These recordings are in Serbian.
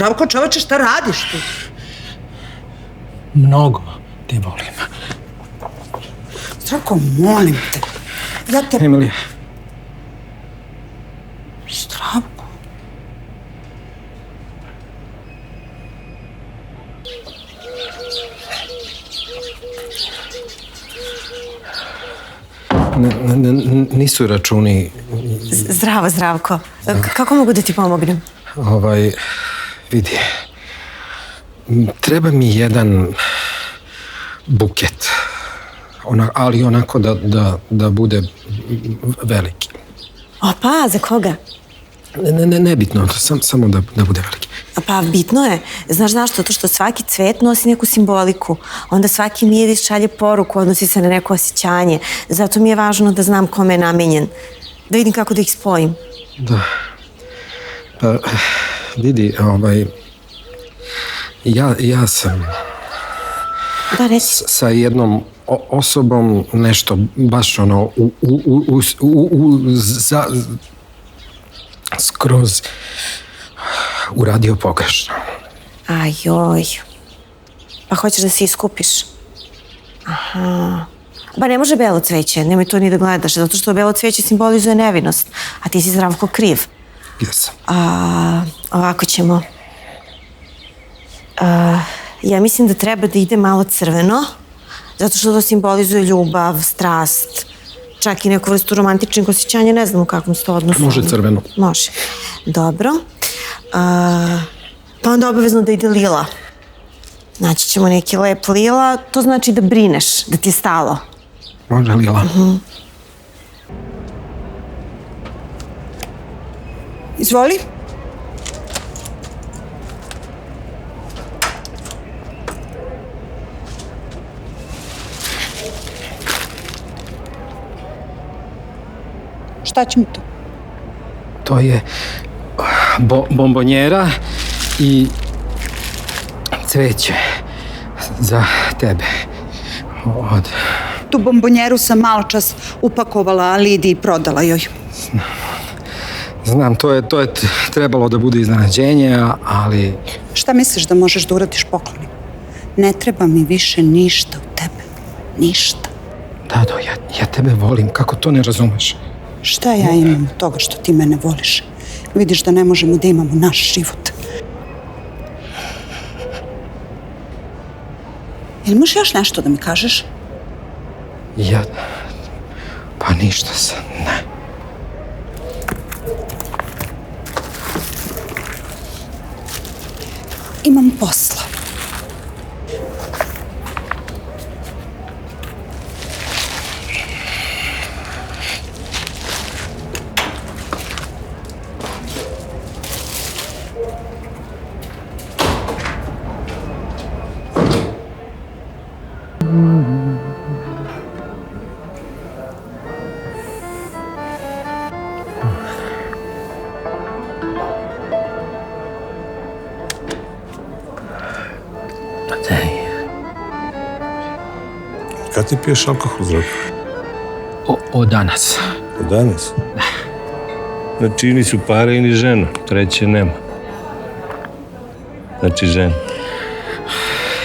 Zdravko, čoveče, šta radiš tu? Mnogo te volim. Zdravko, molim te. Ja te... Emilija. Zdravko. Nisu računi... Zdravo, Zdravko. Kako mogu da ti pomognem? Vidi, treba mi jedan buket, ali onako da bude veliki. Opa, za koga? Nebitno, samo da bude veliki. Pa bitno je. Znaš zašto? Zato što svaki cvet nosi neku simboliku. Onda svaki miris šalje poruku, odnosi se na neko osjećanje. Zato mi je važno da znam kome je namenjen. Da vidim kako da ih spojim. Da. Pa, vidi, ja sam... Da, reci. Sa jednom osobom nešto baš skroz uradio pogrešno. Ajoj. Pa hoćeš da se iskupiš? Aha. Ba ne može belo cveće, nemoj to ni da gledaš, zato što belo cveće simbolizuje nevinost, a ti si Zdravko kriv. Jesam. Ovako ćemo. Ja mislim da treba da ide malo crveno, zato što to simbolizuje ljubav, strast, čak i neku vrstu romantičnog osjećanja, ne znam u kakvom se to odnosu. Može crveno. Može. Dobro. Pa onda obavezno da ide lila. Naći ćemo neki lep lila, to znači da brineš, da ti je stalo. Može lila. Izvoli. Šta će mi to? To je bombonjera i cveće za tebe. Tu bombonjeru sam malo čas upakovala Lidiji i prodala joj. Znam, to je trebalo da bude iznenađenje, ali... Šta misliš da možeš da uradiš poklonima? Ne treba mi više ništa od tebe. Ništa. Dado, ja tebe volim, kako to ne razumeš? Šta ja imam od toga što ti mene voliš? Vidiš da ne možemo da imamo naš život. Jel možeš još nešto da mi kažeš? Pa ništa sam, ne. Imam posla. Kad ti piješ alkohol, Zdravko? Od danas. Od danas? Da. Znači, ni su pare, ni žena. Treće nema. Znači, žena.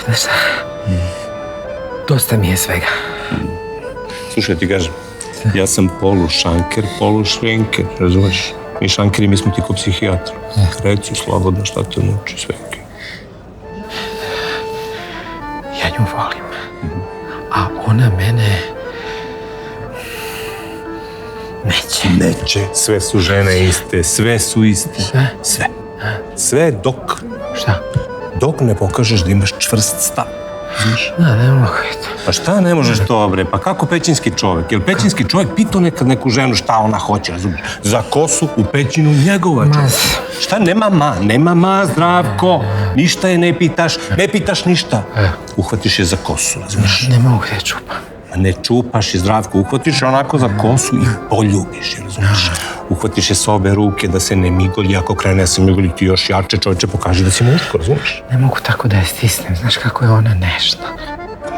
Znaš šta? Dosta mi je svega. Slušaj, ti kažem, ja sam polušanker, polušvenker, razumeš? Mi šankeri, mi smo ti ko psihijatru. Reci slobodno šta te muči, sve okej. Ja nju volim. A ona mene... neće. Neće. Sve su žene iste, sve su iste. Sve? Sve. Sve dok... Šta? Dok ne pokažeš da imaš čvrst stav. Znaš? Da, ne mogu to. Pa šta ne možeš to, bre? Pa kako pećinski čovjek? Jel pećinski čovjek pitao nekad neku ženu šta ona hoće, razumiješ? Za kosu u pećinu njegova čovjek. Šta? Nema ma, Zdravko. Ništa je ne pitaš ništa. Uhvatiš je za kosu, razumiješ? Ne mogu je čupam. Ne čupaš je, Zdravko, uhvatiš je onako za kosu i poljubiš je, razumiješ? Uhvatiš je s obe ruke da se ne migolji, ako krene se migolji ti još jače, čovječe, pokaži da si muško, razumiješ? Ne mogu tako da je stisnem, znaš kako je ona nežna.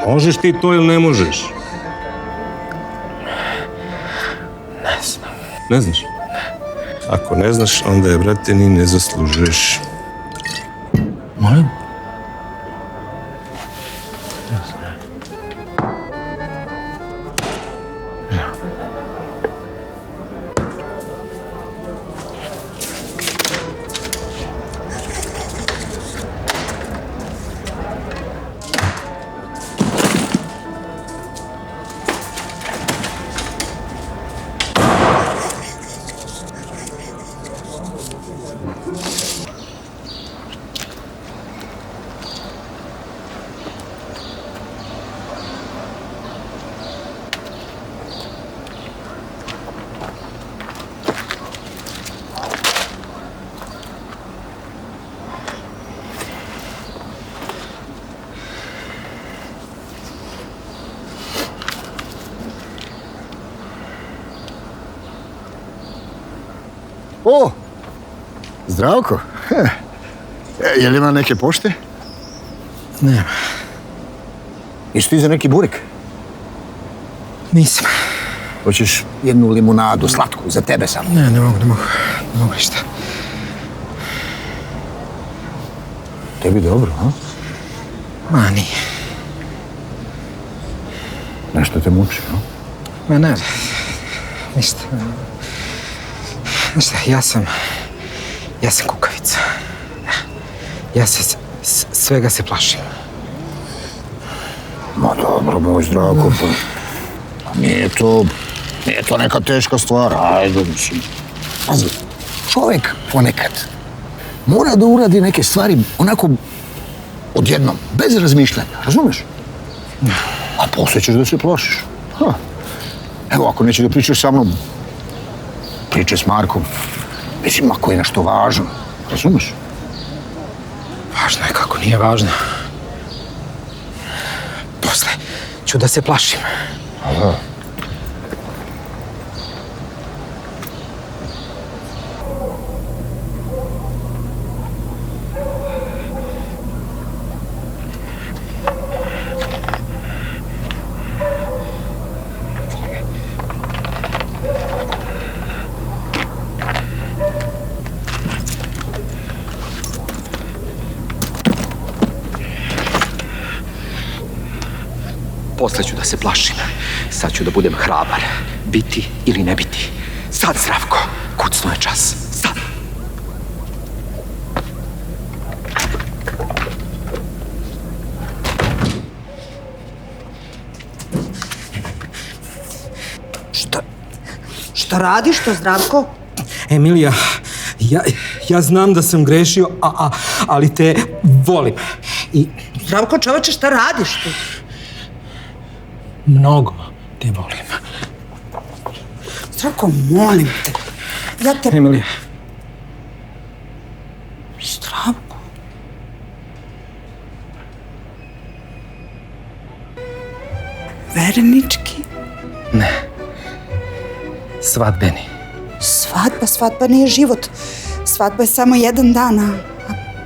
Možeš ti to ili ne možeš? Ne znam. Ne znaš? Ako ne znaš, onda je, brate, ni ne zaslužuješ. Molim? O, Zdravko. Je li ima neke pošte? Nema. Jesi ti za neki burek? Nisam. Hoćeš jednu limunadu, slatku, za tebe samo. Ne mogu ništa. Tebi dobro, a? Ma, nije. Nešto te muči, a? Ma ne, ništa. Ništa, ja sam kukavica. Ja se svega se plašim. Ma dobro, moj Zdravko, pa nije to neka teška stvar, ajde, mislim. Pazi, čovjek ponekad mora da uradi neke stvari onako odjednom, bez razmišljanja, razumiješ? A poslije ćeš da se plašiš. Evo, ako neće da pričaš sa mnom, pričaj s Markom. Mislim, ako je nešto važno, razumiješ? Važno je kako nije važno. Posle ću da se plašim. Aha. Posle ću da se plašim. Sad ću da budem hrabar. Biti ili ne biti. Sad, Zdravko, kucno je čas. Sad. Šta radiš to, Zdravko? Emilija, ja znam da sam grešio, ali te volim. I Zdravko, čoveče, šta radiš tu? mnogo te volim. Zdravko, molim te. Ja te... Emilija. Zdravko. Vernički? Ne. Svadbeni. Svadba nije život. Svadba je samo jedan dan, a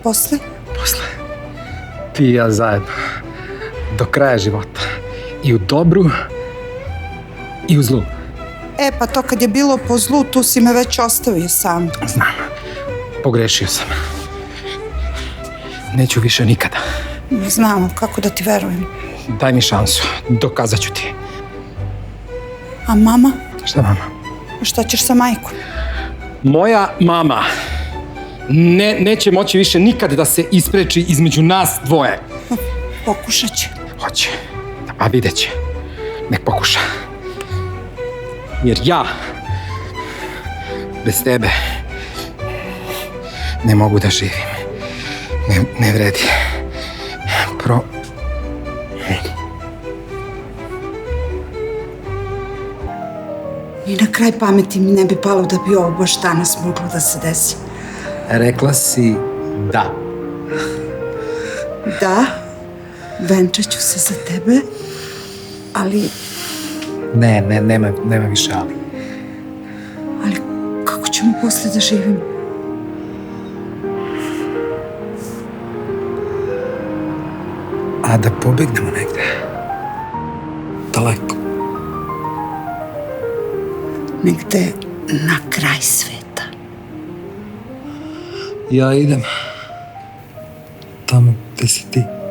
posle? Posle. Ti i ja zajedno. Do kraja života. I u dobru, i u zlu. Pa to kad je bilo po zlu, tu si me već ostavio sam. Znam. Pogrešio sam. Neću više nikada. Znam, kako da ti verujem. Daj mi šansu. Dokazat ću ti. A mama? Šta mama? Šta ćeš sa majkom? Moja mama neće moći više nikad da se ispreči između nas dvoje. Pokušat će. Hoće. A vidjet će. Nek pokuša. Jer ja bez tebe ne mogu da živim. Ne vredi. I na kraj pameti mi ne bi palo da bi ovo baš danas moglo da se desi. Rekla si da. Da, venčat ću se za tebe, ali... Nema više ali. Ali kako ćemo posle da živimo? A da pobegnemo negde. Daleko. Negde na kraj sveta. Ja idem tamo gde si ti.